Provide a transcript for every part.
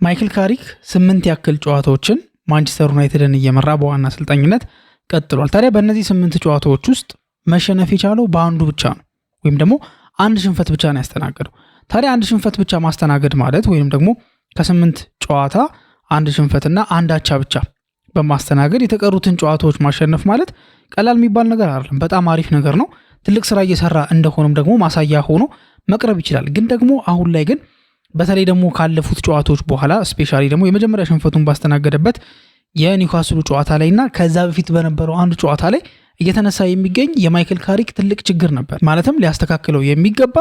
ማይክል ካሪክ 8 ያክል ጨዋታዎችን ማንቸስተር ዩናይትድን እየመራ በዋና አሰልጣኝነት ቀጥሏል። ታዲያ በእነዚህ 8 ጨዋታዎች ውስጥ መሸነፍ የቻለው በአንዱ ብቻ ነው፣ ወይም ደግሞ አንድ ሽንፈት ብቻ ነው ያስተናገደው። ታዲያ አንድ ሽንፈት ብቻ ማስተናገድ ማለት ወይም ደግሞ ከ8 ጨዋታ አንድ ሽንፈትና አንድ አቻ ብቻ በማስተናገድ የተቀሩትን ጨዋታዎች ማሸነፍ ማለት ቀላል የሚባል ነገር አይደለም። በጣም አሪፍ ነገር ነው። ትልቅ ስራ እየሰራ እንደሆነም ደግሞ ማሳያ ሆኖ መቅረብ ይችላል። ግን ደግሞ አሁን ላይ ግን በተለይ ደግሞ ካለፉት ጨዋታዎች በኋላ ስፔሻሊ ደግሞ የመጀመሪያ ሽንፈቱን ባስተናገደበት የኒውካስሉ ጨዋታ ላይና ከዛ በፊት በነበረው አንድ ጨዋታ ላይ እየተነሳ የሚገኝ የማይክል ካሪክ ትልቅ ችግር ነበር። ማለትም ሊያስተካክለው የሚገባ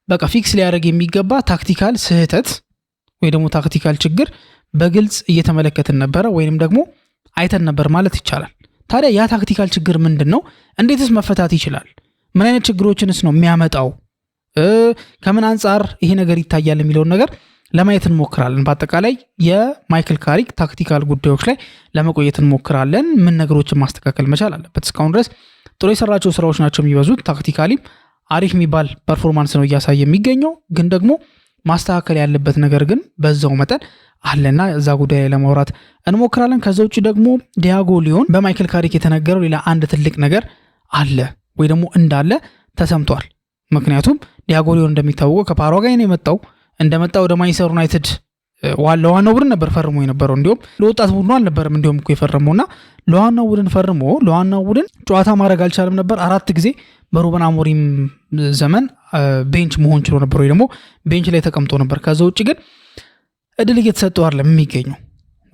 በቃ ፊክስ ሊያደርግ የሚገባ ታክቲካል ስህተት ወይ ደግሞ ታክቲካል ችግር በግልጽ እየተመለከትን ነበረ ወይንም ደግሞ አይተን ነበር ማለት ይቻላል። ታዲያ ያ ታክቲካል ችግር ምንድን ነው? እንዴትስ መፈታት ይችላል? ምን አይነት ችግሮችንስ ነው የሚያመጣው? ከምን አንጻር ይሄ ነገር ይታያል የሚለውን ነገር ለማየት እንሞክራለን። በአጠቃላይ የማይክል ካሪክ ታክቲካል ጉዳዮች ላይ ለመቆየት እንሞክራለን። ምን ነገሮችን ማስተካከል መቻል አለበት? እስካሁን ድረስ ጥሩ የሰራቸው ስራዎች ናቸው የሚበዙት። ታክቲካሊም አሪፍ የሚባል ፐርፎርማንስ ነው እያሳየ የሚገኘው። ግን ደግሞ ማስተካከል ያለበት ነገር ግን በዛው መጠን አለና እዛ ጉዳይ ላይ ለማውራት እንሞክራለን። ከዛ ውጭ ደግሞ ዲያጎ ሊዮን በማይክል ካሪክ የተነገረው ሌላ አንድ ትልቅ ነገር አለ ወይ ደግሞ እንዳለ ተሰምቷል። ምክንያቱም ዲያጎ ሊዮን እንደሚታወቀው ከፓራጓይ ነው የመጣው። እንደመጣ ወደ ማንቸስተር ዩናይትድ ለዋናው ቡድን ነበር ፈርሞ የነበረው። እንዲሁም ለወጣት ቡድኑ አልነበረም እንዲሁም እኮ የፈረመውና ለዋናው ቡድን ፈርሞ ለዋናው ቡድን ጨዋታ ማድረግ አልቻለም ነበር። 4 ጊዜ በሩበን አሞሪም ዘመን ቤንች መሆን ችሎ ነበር ወይ ደግሞ ቤንች ላይ ተቀምጦ ነበር። ከዛ ውጭ ግን እድል እየተሰጠው አይደለም የሚገኘው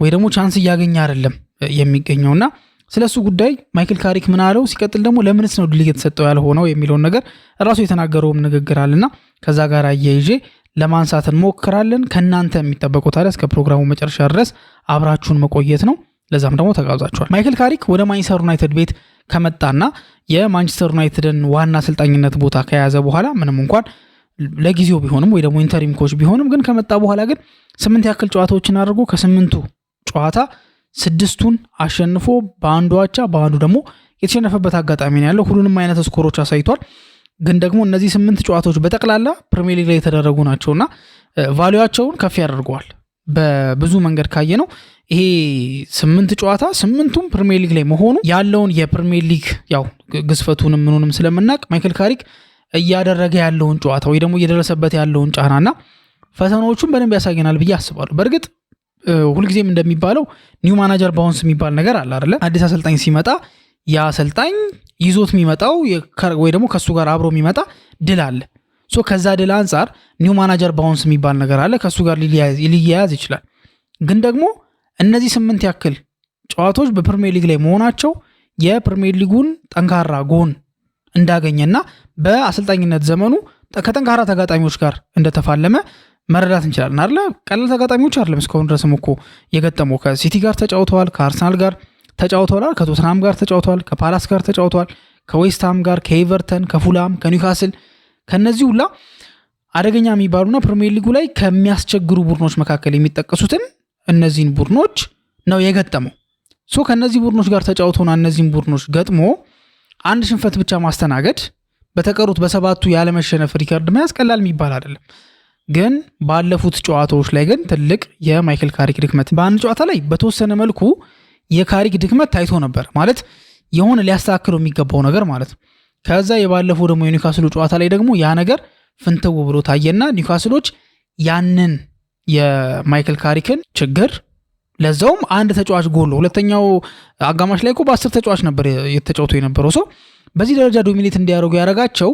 ወይ ደግሞ ቻንስ እያገኘ አይደለም የሚገኘውና ስለሱ ጉዳይ ማይክል ካሪክ ምን አለው? ሲቀጥል ደግሞ ለምንስ ነው እድል እየተሰጠው ያልሆነው የሚለውን ነገር ራሱ የተናገረውም ንግግር አለና ከዛ ጋር አያይዤ ለማንሳት እንሞክራለን። ከናንተ የሚጠበቀው ታዲያ እስከ ፕሮግራሙ መጨረሻ ድረስ አብራችሁን መቆየት ነው። ለዛም ደግሞ ተጋብዛችኋል። ማይክል ካሪክ ወደ ማንቸስተር ዩናይትድ ቤት ከመጣና የማንቸስተር ዩናይትድን ዋና አሰልጣኝነት ቦታ ከያዘ በኋላ ምንም እንኳን ለጊዜው ቢሆንም ወይ ደግሞ ኢንተሪም ኮች ቢሆንም ግን ከመጣ በኋላ ግን 8 ያክል ጨዋታዎችን አድርጎ ከ8ቱ ጨዋታ 6ቱን አሸንፎ በአንዱ አቻ በአንዱ ደግሞ የተሸነፈበት አጋጣሚ ነው ያለው። ሁሉንም አይነት ስኮሮች አሳይቷል። ግን ደግሞ እነዚህ 8 ጨዋታዎች በጠቅላላ ፕሪሚየር ሊግ ላይ የተደረጉ ናቸውና ቫልዩአቸውን ከፍ ያደርገዋል። በብዙ መንገድ ካየ ነው ይሄ 8 ጨዋታ 8ቱም ፕሪሚየር ሊግ ላይ መሆኑ ያለውን የፕሪሚየር ሊግ ያው ግዝፈቱንም ምኑንም ስለምናቅ ማይክል ካሪክ እያደረገ ያለውን ጨዋታ ወይ ደግሞ እየደረሰበት ያለውን ጫናና ፈተናዎቹን በደንብ ያሳየናል ብዬ አስባለሁ። በእርግጥ ሁልጊዜም እንደሚባለው ኒው ማናጀር ባውንስ የሚባል ነገር አለ አይደለ? አዲስ አሰልጣኝ ሲመጣ ያ አሰልጣኝ ይዞት የሚመጣው ወይ ደግሞ ከሱ ጋር አብሮ የሚመጣ ድል አለ። ከዛ ድል አንጻር ኒው ማናጀር ባውንስ የሚባል ነገር አለ። ከሱ ጋር ሊያያዝ ይችላል። ግን ደግሞ እነዚህ 8 ያክል ጨዋታዎች በፕሪሚየር ሊግ ላይ መሆናቸው የፕሪሚየር ሊጉን ጠንካራ ጎን እንዳገኘና በአሰልጣኝነት ዘመኑ ከጠንካራ ተጋጣሚዎች ጋር እንደተፋለመ መረዳት እንችላለን አይደለ? ቀላል ተጋጣሚዎች አይደለም እስካሁን ድረስም እኮ የገጠመው። ከሲቲ ጋር ተጫውተዋል፣ ከአርሰናል ጋር ተጫውተዋል፣ ከቶተንሃም ጋር ተጫውተዋል፣ ከፓላስ ጋር ተጫውተዋል፣ ከዌስትሃም ጋር፣ ከኤቨርተን፣ ከፉላም፣ ከኒውካስል ከነዚህ ሁላ አደገኛ የሚባሉና ፕሪሚየር ሊጉ ላይ ከሚያስቸግሩ ቡድኖች መካከል የሚጠቀሱትን እነዚህን ቡድኖች ነው የገጠመው። ከነዚህ ቡድኖች ጋር ተጫውተውና እነዚህን ቡድኖች ገጥሞ አንድ ሽንፈት ብቻ ማስተናገድ በተቀሩት በ7ቱ ያለመሸነፍ ሪከርድ መያዝ ቀላል የሚባል አይደለም። ግን ባለፉት ጨዋታዎች ላይ ግን ትልቅ የማይክል ካሪክ ድክመት በአንድ ጨዋታ ላይ በተወሰነ መልኩ የካሪክ ድክመት ታይቶ ነበር ማለት የሆነ ሊያስተካክለው የሚገባው ነገር ማለት ነው። ከዛ የባለፈው ደግሞ የኒውካስሉ ጨዋታ ላይ ደግሞ ያ ነገር ፍንትው ብሎ ታየና ኒውካስሎች ያንን የማይክል ካሪክን ችግር ለዛውም አንድ ተጫዋች ጎሎ ሁለተኛው አጋማሽ ላይ እኮ በ10 ተጫዋች ነበር የተጫወቱ የነበረው ሰው በዚህ ደረጃ ዶሚኔት እንዲያደርጉ ያደረጋቸው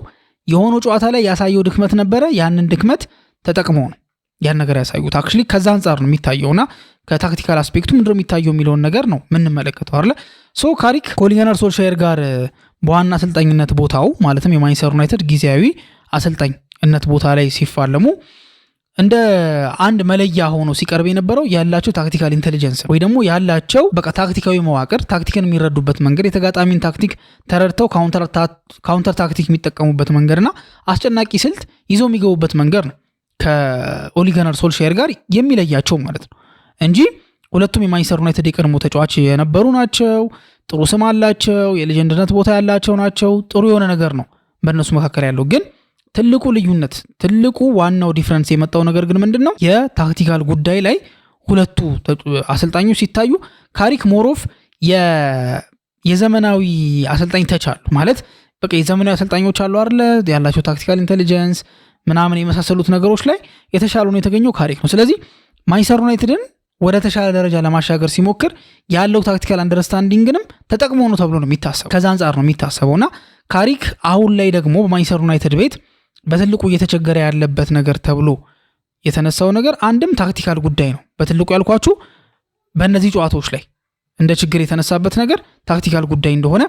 የሆነው ጨዋታ ላይ ያሳየው ድክመት ነበረ። ያንን ድክመት ተጠቅመው ነው ያን ነገር ያሳዩት። አክቹሊ ከዛ አንጻር ነው የሚታየውና ከታክቲካል አስፔክቱ ምንድነው የሚታየው የሚለውን ነገር ነው ምንመለከተው አይደለ? ካሪክ ከኦሌ ጉናር ሶልሻየር ጋር በዋና አሰልጣኝነት ቦታው ማለትም የማንቸስተር ዩናይትድ ጊዜያዊ አሰልጣኝነት ቦታ ላይ ሲፋለሙ እንደ አንድ መለያ ሆኖ ሲቀርብ የነበረው ያላቸው ታክቲካል ኢንተለጀንስ ወይ ደግሞ ያላቸው በቃ ታክቲካዊ መዋቅር፣ ታክቲክን የሚረዱበት መንገድ፣ የተጋጣሚን ታክቲክ ተረድተው ካውንተር ታክቲክ የሚጠቀሙበት መንገድና አስጨናቂ ስልት ይዘው የሚገቡበት መንገድ ነው ከኦሌ ጉናር ሶልሻየር ጋር የሚለያቸው ማለት ነው እንጂ ሁለቱም የማንቸስተር ዩናይትድ የቀድሞ ተጫዋች የነበሩ ናቸው። ጥሩ ስም አላቸው። የሌጀንድነት ቦታ ያላቸው ናቸው። ጥሩ የሆነ ነገር ነው በእነሱ መካከል ያለው። ግን ትልቁ ልዩነት ትልቁ ዋናው ዲፍረንስ የመጣው ነገር ግን ምንድነው የታክቲካል ጉዳይ ላይ ሁለቱ አሰልጣኞች ሲታዩ ካሪክ ሞሮፍ የዘመናዊ አሰልጣኝ ተቻሉ ማለት በቃ የዘመናዊ አሰልጣኞች አሉ አይደል ያላቸው ታክቲካል ኢንተለጀንስ ምናምን የመሳሰሉት ነገሮች ላይ የተሻለ ነው የተገኘው ካሪክ ነው። ስለዚህ ማንቸስተር ዩናይትድን ወደ ተሻለ ደረጃ ለማሻገር ሲሞክር ያለው ታክቲካል አንደርስታንዲንግንም ተጠቅሞ ነው ተብሎ ነው የሚታሰበው። ከዛ አንፃር ነው የሚታሰበውና ካሪክ አሁን ላይ ደግሞ በማንቸስተር ዩናይትድ ቤት በትልቁ እየተቸገረ ያለበት ነገር ተብሎ የተነሳው ነገር አንድም ታክቲካል ጉዳይ ነው። በትልቁ ያልኳችሁ በእነዚህ ጨዋታዎች ላይ እንደ ችግር የተነሳበት ነገር ታክቲካል ጉዳይ እንደሆነ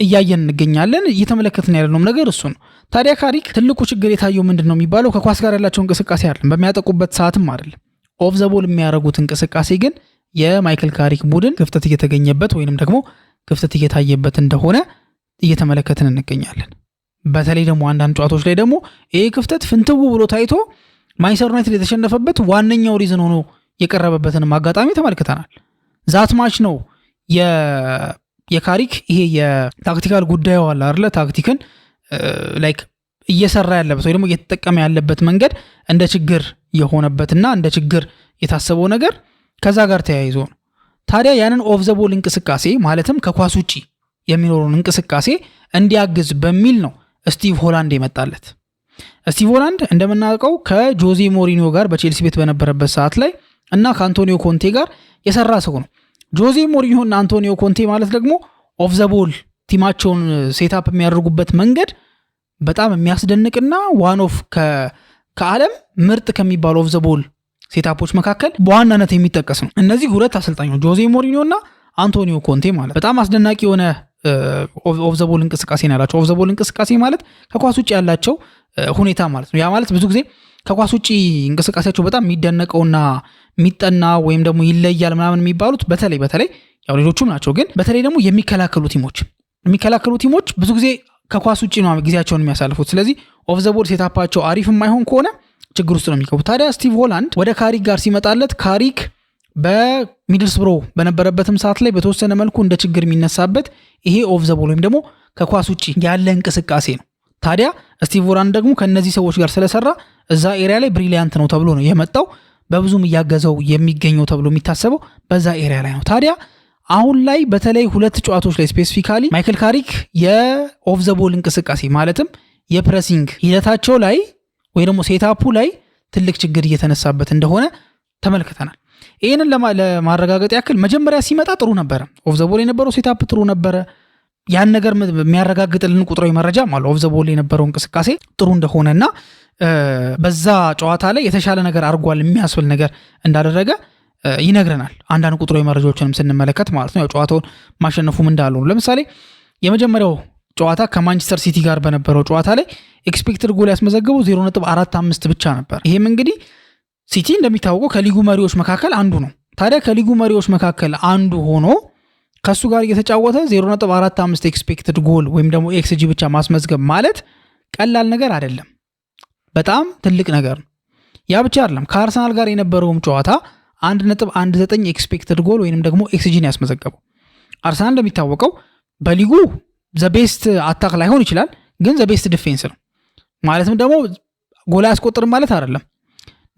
እያየን እንገኛለን። እየተመለከትን ያለነው ነገር እሱ ነው። ታዲያ ካሪክ ትልቁ ችግር የታየው ምንድነው የሚባለው ከኳስ ጋር ያላቸው እንቅስቃሴ አይደለም፣ በሚያጠቁበት ሰዓትም አይደለም። ኦፍ ዘ ቦል የሚያደርጉት እንቅስቃሴ ግን የማይክል ካሪክ ቡድን ክፍተት እየተገኘበት ወይንም ደግሞ ክፍተት እየታየበት እንደሆነ እየተመለከትን እንገኛለን። በተለይ ደግሞ አንዳንድ ጨዋታዎች ላይ ደግሞ ይሄ ክፍተት ፍንትው ብሎ ታይቶ ማንቸስተር ዩናይትድ የተሸነፈበት ዋነኛው ሪዝን ሆኖ የቀረበበትን አጋጣሚ ተመልክተናል። ዛት ማች ነው የካሪክ ይሄ የታክቲካል ጉዳዩ አለ አይደለ ታክቲክን ላይክ እየሰራ ያለበት ወይ ደግሞ እየተጠቀመ ያለበት መንገድ እንደ ችግር የሆነበትና እንደ ችግር የታሰበው ነገር ከዛ ጋር ተያይዞ ነው። ታዲያ ያንን ኦፍ ዘ ቦል እንቅስቃሴ ማለትም ከኳስ ውጪ የሚኖረውን እንቅስቃሴ እንዲያግዝ በሚል ነው ስቲቭ ሆላንድ የመጣለት። ስቲቭ ሆላንድ እንደምናውቀው ከጆዜ ሞሪኒዮ ጋር በቼልሲ ቤት በነበረበት ሰዓት ላይ እና ከአንቶኒዮ ኮንቴ ጋር የሰራ ሰው ነው። ጆዜ ሞሪኒዮ እና አንቶኒዮ ኮንቴ ማለት ደግሞ ኦፍ ዘ ቦል ቲማቸውን ሴታፕ የሚያደርጉበት መንገድ በጣም የሚያስደንቅና ዋን ኦፍ ከዓለም ምርጥ ከሚባሉ ኦፍ ዘ ቦል ሴታፖች መካከል በዋናነት የሚጠቀስ ነው። እነዚህ ሁለት አሰልጣኞች ጆዜ ሞሪኒዮ እና አንቶኒዮ ኮንቴ ማለት በጣም አስደናቂ የሆነ ኦፍ ዘ ቦል እንቅስቃሴ ነው ያላቸው። ኦፍ ዘ ቦል እንቅስቃሴ ማለት ከኳስ ውጪ ያላቸው ሁኔታ ማለት ነው። ያ ማለት ብዙ ጊዜ ከኳስ ውጪ እንቅስቃሴያቸው በጣም የሚደነቀውና የሚጠና ወይም ደግሞ ይለያል ምናምን የሚባሉት በተለይ ያው ሌሎቹም ናቸው፣ ግን በተለይ ደግሞ የሚከላከሉ ቲሞች ብዙ ጊዜ ከኳስ ውጪ ነው ጊዜያቸውን የሚያሳልፉት። ስለዚህ ኦፍ ዘ ቦል ሴታፓቸው አሪፍ የማይሆን ከሆነ ችግር ውስጥ ነው የሚገቡት። ታዲያ ስቲቭ ሆላንድ ወደ ካሪክ ጋር ሲመጣለት ካሪክ በሚድልስብሮ በነበረበትም ሰዓት ላይ በተወሰነ መልኩ እንደ ችግር የሚነሳበት ይሄ ኦፍ ዘ ቦል ወይም ደግሞ ከኳስ ውጪ ያለ እንቅስቃሴ ነው። ታዲያ ስቲቭ ሆላንድ ደግሞ ከነዚህ ሰዎች ጋር ስለሰራ እዛ ኤሪያ ላይ ብሪሊያንት ነው ተብሎ ነው የመጣው። በብዙም እያገዘው የሚገኘው ተብሎ የሚታሰበው በዛ ኤሪያ ላይ ነው። ታዲያ አሁን ላይ በተለይ ሁለት ጨዋታዎች ላይ ስፔሲፊካሊ ማይክል ካሪክ የኦፍ ዘ ቦል እንቅስቃሴ ማለትም የፕሬሲንግ ሂደታቸው ላይ ወይ ደግሞ ሴታፑ ላይ ትልቅ ችግር እየተነሳበት እንደሆነ ተመልክተናል። ይህንን ለማረጋገጥ ያክል መጀመሪያ ሲመጣ ጥሩ ነበረ፣ ኦፍ ዘ ቦል የነበረው ሴታፕ ጥሩ ነበረ። ያን ነገር የሚያረጋግጥልን ቁጥራዊ መረጃ ማለት ኦፍ ዘ ቦል የነበረው እንቅስቃሴ ጥሩ እንደሆነና በዛ ጨዋታ ላይ የተሻለ ነገር አድርጓል የሚያስብል ነገር እንዳደረገ ይነግረናል። አንዳንድ ቁጥራዊ መረጃዎችንም ስንመለከት ማለት ነው። ያው ጨዋታውን ማሸነፉም እንዳለው ለምሳሌ የመጀመሪያው ጨዋታ ከማንቸስተር ሲቲ ጋር በነበረው ጨዋታ ላይ ኤክስፔክትድ ጎል ያስመዘገበው 0.45 ብቻ ነበር። ይሄም እንግዲህ ሲቲ እንደሚታወቀው ከሊጉ መሪዎች መካከል አንዱ ነው። ታዲያ ከሊጉ መሪዎች መካከል አንዱ ሆኖ ከሱ ጋር እየተጫወተ 0.45 ኤክስፔክትድ ጎል ወይም ደግሞ ኤክስጂ ብቻ ማስመዝገብ ማለት ቀላል ነገር አይደለም፣ በጣም ትልቅ ነገር ነው። ያ ብቻ አይደለም፣ ከአርሰናል ጋር የነበረውም ጨዋታ 1.19 ኤክስፔክትድ ጎል ወይንም ደግሞ ኤክስጂን ያስመዘገበው። አርሰናል እንደሚታወቀው በሊጉ ዘቤስት አታክ ላይሆን ይችላል፣ ግን ዘቤስት ዲፌንስ ነው። ማለትም ደግሞ ጎል ያስቆጥርም ማለት አይደለም፣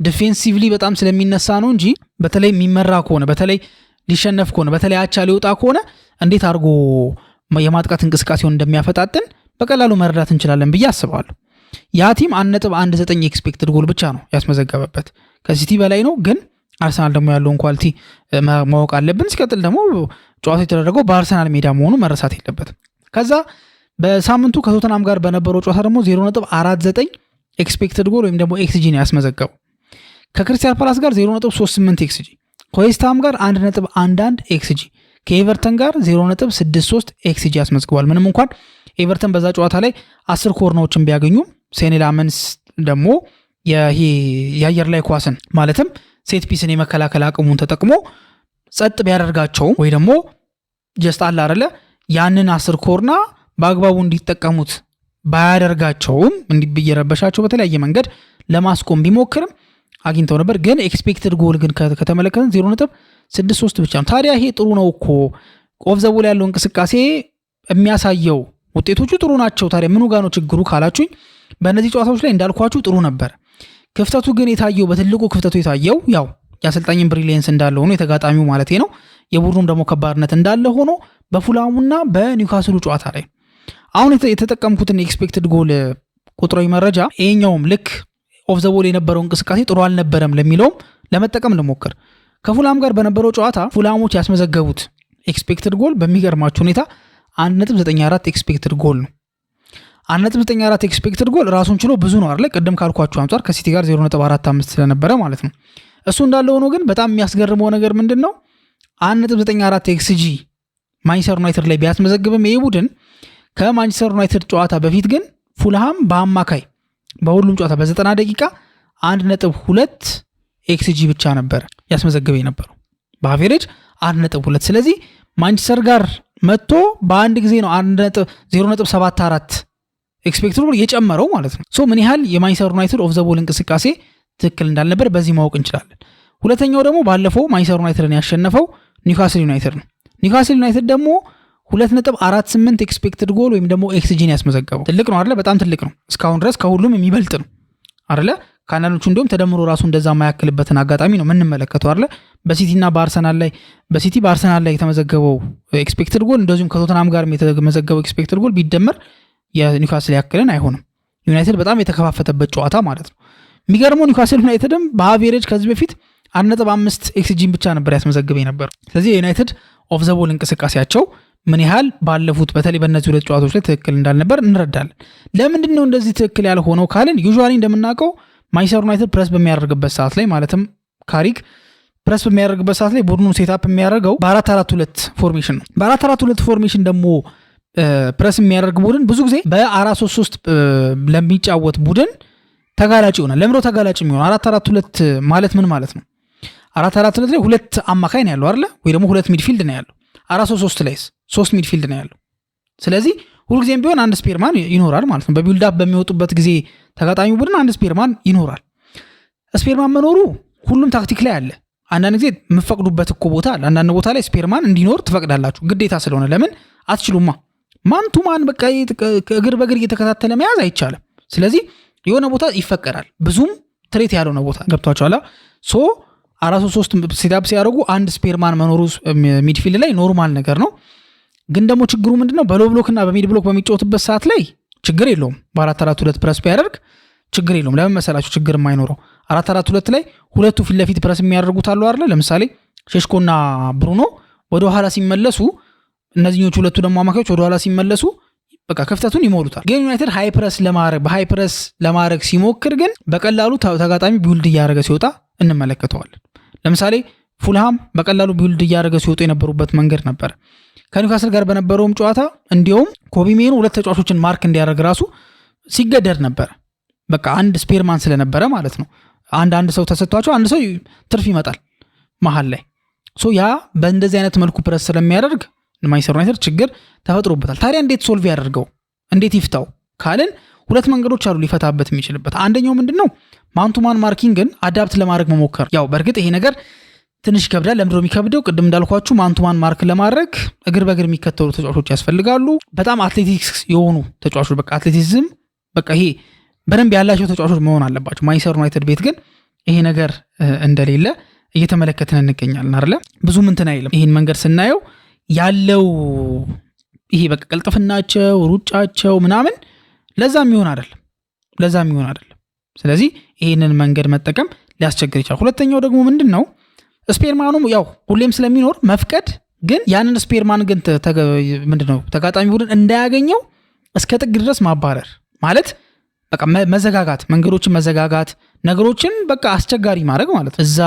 ዲፌንሲቭሊ በጣም ስለሚነሳ ነው እንጂ በተለይ የሚመራ ከሆነ በተለይ ሊሸነፍ ከሆነ በተለይ አቻ ሊወጣ ከሆነ እንዴት አድርጎ የማጥቃት እንቅስቃሴውን እንደሚያፈጣጥን በቀላሉ መረዳት እንችላለን ብዬ አስባለሁ። ያ ቲም 1.19 ኤክስፔክትድ ጎል ብቻ ነው ያስመዘገበበት፣ ከሲቲ በላይ ነው። ግን አርሰናል ደግሞ ያለውን ኳሊቲ ማወቅ አለብን። ሲቀጥል ደግሞ ጨዋታው የተደረገው በአርሰናል ሜዳ መሆኑ መረሳት የለበትም። ከዛ በሳምንቱ ከቶተናም ጋር በነበረው ጨዋታ ደግሞ 0.49 ኤክስፔክትድ ጎል ወይም ደግሞ ኤክስጂ ነው ያስመዘገበው። ከክሪስታል ፓላስ ጋር 0.38 ኤክስጂ፣ ከዌስትሃም ጋር 1.11 ኤክስጂ፣ ከኤቨርተን ጋር 0.63 ኤክስጂ ያስመዝግቧል። ምንም እንኳን ኤቨርተን በዛ ጨዋታ ላይ 10 ኮርናዎችን ቢያገኙ ሴኔ ላመንስ ደግሞ የአየር ላይ ኳስን ማለትም ሴት ፒስን የመከላከል አቅሙን ተጠቅሞ ጸጥ ቢያደርጋቸውም ወይ ደግሞ ጀስት አለ አይደለ ያንን 10 ኮርና በአግባቡ እንዲጠቀሙት ባያደርጋቸውም እንዲብየረበሻቸው በተለያየ መንገድ ለማስቆም ቢሞክርም አግኝተው ነበር። ግን ኤክስፔክትድ ጎል ግን ከተመለከተን 0.63 ብቻ ነው። ታዲያ ይሄ ጥሩ ነው እኮ ኦፍ ዘ ቦል ያለው እንቅስቃሴ የሚያሳየው ውጤቶቹ ጥሩ ናቸው። ታዲያ ምኑ ጋር ነው ችግሩ ካላችሁኝ በእነዚህ ጨዋታዎች ላይ እንዳልኳችሁ ጥሩ ነበር። ክፍተቱ ግን የታየው በትልቁ ክፍተቱ የታየው ያው የአሰልጣኝን ብሪሊየንስ እንዳለ ሆኖ የተጋጣሚው ማለት ነው የቡድኑም ደግሞ ከባድነት እንዳለ ሆኖ በፉላሙና በኒውካስሉ ጨዋታ ላይ አሁን የተጠቀምኩትን ኤክስፔክትድ ጎል ቁጥራዊ መረጃ ይሄኛውም ልክ ኦፍ ዘ ቦል የነበረው እንቅስቃሴ ጥሩ አልነበረም ለሚለውም ለመጠቀም ልሞክር። ከፉላም ጋር በነበረው ጨዋታ ፉላሞች ያስመዘገቡት ኤክስፔክትድ ጎል በሚገርማችሁ ሁኔታ 1.94 ኤክስፔክትድ ጎል ነው። 1.94 ኤክስፔክትድ ጎል ራሱን ችሎ ብዙ ነው አይደል? ቅድም ካልኳችሁ አንጻር ከሲቲ ጋር 0.45 ስለነበረ ማለት ነው። እሱ እንዳለ ሆኖ ግን በጣም የሚያስገርመው ነገር ምንድነው 1.94 ኤክስጂ ማንቸስተር ዩናይትድ ላይ ቢያስመዘግብም ይሄ ቡድን ከማንቸስተር ዩናይትድ ጨዋታ በፊት ግን ፉልሃም በአማካይ በሁሉም ጨዋታ በ90 ደቂቃ 1.2 ኤክስጂ ብቻ ነበር ያስመዘግበ የነበረው በአቬሬጅ 1.2። ስለዚህ ማንቸስተር ጋር መጥቶ በአንድ ጊዜ ነው 0.74 ኤክስፔክትድ ጎል የጨመረው ማለት ነው። ሶ ምን ያህል የማንቸስተር ዩናይትድ ኦፍ ዘ ቦል እንቅስቃሴ ትክክል እንዳልነበር በዚህ ማወቅ እንችላለን። ሁለተኛው ደግሞ ባለፈው ማንቸስተር ዩናይትድን ያሸነፈው ኒውካስል ዩናይትድ ነው። ኒውካስል ዩናይትድ ደግሞ 2.48 ኤክስፔክትድ ጎል ወይም ደግሞ ኤክስጂን ያስመዘገበው ትልቅ ነው አይደለ? በጣም ትልቅ ነው። እስካሁን ድረስ ከሁሉም የሚበልጥ ነው አይደለ? ከአንዳንዶቹ እንዲሁም ተደምሮ ራሱ እንደዛ ማያክልበትን አጋጣሚ ነው የምንመለከተው አይደለ? በሲቲና በአርሰናል ላይ በአርሰናል ላይ የተመዘገበው ኤክስፔክትድ ጎል እንደዚሁም ከቶተናም ጋር የተመዘገበው ኤክስፔክትድ ጎል ቢደመር የኒውካስል ያክልን አይሆንም። ዩናይትድ በጣም የተከፋፈተበት ጨዋታ ማለት ነው። የሚገርመው ኒውካስል ዩናይትድም በአቬሬጅ ከዚህ በፊት 1.5 ኤክስጂን ብቻ ነበር ያስመዘግበ ነበር። ስለዚህ የዩናይትድ ኦፍ ዘ ቦል እንቅስቃሴያቸው ምን ያህል ባለፉት በተለይ በእነዚህ ሁለት ጨዋታዎች ላይ ትክክል እንዳልነበር እንረዳለን። ለምንድን ነው እንደዚህ ትክክል ያልሆነው ካልን ዩዥዋሊ እንደምናውቀው ማንቸስተር ዩናይትድ ፕረስ በሚያደርግበት ሰዓት ላይ ማለትም ካሪክ ፕረስ በሚያደርግበት ሰዓት ላይ ቡድኑ ሴታፕ የሚያደርገው በ4-4-2 ፎርሜሽን ነው። በ4-4-2 ፎርሜሽን ደግሞ ፕረስ የሚያደርግ ቡድን ብዙ ጊዜ በ4-3-3 ለሚጫወት ቡድን ተጋላጭ ይሆናል። ለምሮ ተጋላጭ የሚሆነው 4-4-2 ማለት ምን ማለት ነው? 4-4-2 ላይ ሁለት አማካይ ነው ያለው አይደለ? ወይ ደግሞ ሁለት ሚድፊልድ ነው ያለው። 4-3-3 ላይ 3 ሚድፊልድ ነው ያለው። ስለዚህ ሁልጊዜም ቢሆን አንድ ስፔርማን ይኖራል ማለት ነው። በቢልድ አፕ በሚወጡበት ጊዜ ተጋጣሚ ቡድን አንድ ስፔርማን ይኖራል። ስፔርማን መኖሩ ሁሉም ታክቲክ ላይ አለ። አንዳንድ ጊዜ የምፈቅዱበት እኮ ቦታ አለ። አንዳንድ ቦታ ላይ ስፔርማን እንዲኖር ትፈቅዳላችሁ ግዴታ ስለሆነ። ለምን አትችሉማ? ማንቱማን በቃ እግር በእግር እየተከታተለ መያዝ አይቻልም። ስለዚህ የሆነ ቦታ ይፈቀዳል። ብዙም ትሬት ያልሆነ ቦታ ገብቷችኋል። ሶ 4-3 ሴታፕ ሲያደርጉ አንድ ስፔርማን መኖሩ ሚድፊልድ ላይ ኖርማል ነገር ነው። ግን ደግሞ ችግሩ ምንድነው? በሎ ብሎክ እና በሚድ ብሎክ በሚጫወትበት ሰዓት ላይ ችግር የለውም። በ4-4-2 ፕረስ ቢያደርግ ችግር የለውም። ለምን መሰላችሁ ችግር የማይኖረው? 4-4-2 ላይ ሁለቱ ፊት ለፊት ፕረስ የሚያደርጉት አሉ አይደል? ለምሳሌ ሼሽኮና ብሩኖ ወደ ኋላ ሲመለሱ፣ እነዚህኞቹ ሁለቱ ደግሞ አማካዮች ወደ ኋላ ሲመለሱ በቃ ክፍተቱን ይሞሉታል። ግን ዩናይትድ በሃይ ፕረስ ለማድረግ ሲሞክር ግን በቀላሉ ተጋጣሚ ቢውልድ እያደረገ ሲወጣ እንመለከተዋለን። ለምሳሌ ፉልሃም በቀላሉ ቢውልድ እያደረገ ሲወጡ የነበሩበት መንገድ ነበር። ከኒውካስል ጋር በነበረውም ጨዋታ እንዲሁም ኮቢ ሜኑ ሁለት ተጫዋቾችን ማርክ እንዲያደርግ ራሱ ሲገደድ ነበር። በቃ አንድ ስፔርማን ስለነበረ ማለት ነው። አንድ ሰው ተሰጥቷቸው አንድ ሰው ትርፍ ይመጣል መሀል ላይ። ሶ ያ በእንደዚህ አይነት መልኩ ፕረስ ስለሚያደርግ ማንቸስተር ዩናይትድ ችግር ተፈጥሮበታል። ታዲያ እንዴት ሶልቭ ያደርገው እንዴት ይፍታው ካልን ሁለት መንገዶች አሉ ሊፈታበት የሚችልበት። አንደኛው ምንድነው? ማንቱማን ማርኪንግን አዳፕት ለማድረግ መሞከር። ያው በእርግጥ ይሄ ነገር ትንሽ ይከብዳል። ለምንድነው የሚከብደው? ቅድም እንዳልኳችሁ ማንቱማን ማርክ ለማድረግ እግር በእግር የሚከተሉ ተጫዋቾች ያስፈልጋሉ። በጣም አትሌቲክስ የሆኑ ተጫዋቾች በቃ አትሌቲዝም በቃ ይሄ በደንብ ያላቸው ተጫዋቾች መሆን አለባቸው። ማንቸስተር ዩናይትድ ቤት ግን ይሄ ነገር እንደሌለ እየተመለከትን እንገኛለን አይደለ? ብዙም እንትን አይልም። ይሄን መንገድ ስናየው ያለው ይሄ በቃ ቀልጥፍናቸው ሩጫቸው ምናምን ለዛም ይሆን አይደለም። ስለዚህ ይሄንን መንገድ መጠቀም ሊያስቸግር ይችላል። ሁለተኛው ደግሞ ምንድነው? ስፔርማኑ ያው ሁሌም ስለሚኖር መፍቀድ፣ ግን ያንን ስፔርማን ግን ምንድነው ተጋጣሚ ቡድን እንዳያገኘው እስከ ጥግ ድረስ ማባረር ማለት በቃ መዘጋጋት፣ መንገዶችን መዘጋጋት፣ ነገሮችን በቃ አስቸጋሪ ማድረግ ማለት እዛ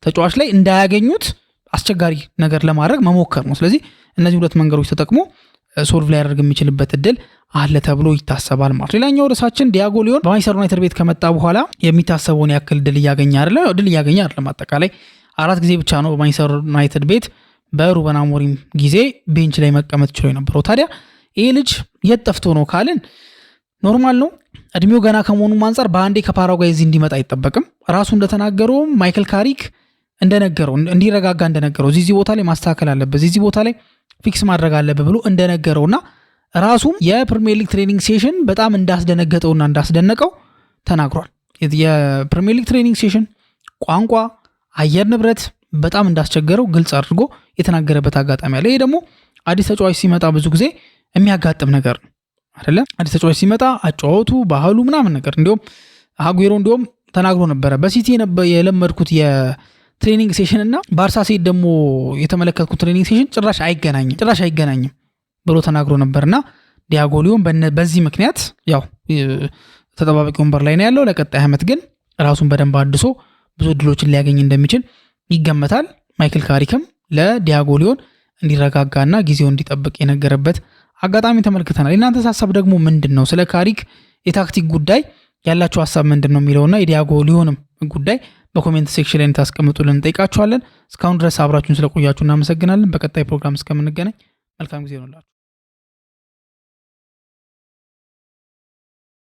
ተጫዋች ላይ እንዳያገኙት አስቸጋሪ ነገር ለማድረግ መሞከር ነው። ስለዚህ እነዚህ ሁለት መንገዶች ተጠቅሞ ሶልቭ ላይ ያደርግ የሚችልበት እድል አለ ተብሎ ይታሰባል ማለት። ሌላኛው ርዕሳችን ዲያጎ ሊዮን በማንቸስተር ዩናይትድ ቤት ከመጣ በኋላ የሚታሰበውን ያክል ድል እያገኘ አይደለም። አጠቃላይ 4 ጊዜ ብቻ ነው በማንቸስተር ዩናይትድ ቤት በሩበን አሞሪም ጊዜ ቤንች ላይ መቀመጥ ችሎ የነበረው። ታዲያ ይሄ ልጅ የት ጠፍቶ ነው ካልን ኖርማል ነው። እድሜው ገና ከመሆኑ አንፃር በአንዴ ከፓራጓይ እዚህ እንዲመጣ አይጠበቅም። ራሱ እንደተናገረው ማይክል ካሪክ እንደነገረው እንዲረጋጋ እንደነገረው እዚህ ቦታ ላይ ማስተካከል አለበት፣ እዚህ ቦታ ላይ ፊክስ ማድረግ አለበት ብሎ እንደነገረውና ራሱም የፕሪሚየር ሊግ ትሬኒንግ ሴሽን በጣም እንዳስደነገጠውና እንዳስደነቀው ተናግሯል። የፕሪሚየር ሊግ ትሬኒንግ ሴሽን ቋንቋ፣ አየር ንብረት በጣም እንዳስቸገረው ግልጽ አድርጎ የተናገረበት አጋጣሚ አለ። ይሄ ደግሞ አዲስ ተጫዋች ሲመጣ ብዙ ጊዜ የሚያጋጥም ነገር ነው አይደለ? አዲስ ተጫዋች ሲመጣ አጫዋወቱ፣ ባህሉ ምናምን ነገር እንዲሁም አጉዌሮ እንዲሁም ተናግሮ ነበረ በሲቲ የለመድኩት የትሬኒንግ ሴሽን እና ባርሳ ሴት ደግሞ የተመለከትኩት ትሬኒንግ ሴሽን ጭራሽ አይገናኝም ብሎ ተናግሮ ነበርና ዲያጎ ሊዮን በዚህ ምክንያት ያው ተጠባባቂ ወንበር ላይ ነው ያለው። ለቀጣይ ዓመት ግን ራሱን በደንብ አድሶ ብዙ እድሎችን ሊያገኝ እንደሚችል ይገመታል። ማይክል ካሪክም ለዲያጎ ሊዮን እንዲረጋጋና ጊዜው እንዲጠብቅ የነገረበት አጋጣሚ ተመልክተናል። የእናንተስ ሀሳብ ደግሞ ምንድን ነው? ስለ ካሪክ የታክቲክ ጉዳይ ያላችሁ ሀሳብ ምንድን ነው የሚለውና የዲያጎ ሊዮንም ጉዳይ በኮሜንት ሴክሽን ላይ ታስቀምጡልን እንጠይቃችኋለን። እስካሁን ድረስ አብራችሁን ስለቆያችሁ እናመሰግናለን። በቀጣይ ፕሮግራም እስከምንገናኝ መልካም ጊዜ ይሁንላችሁ።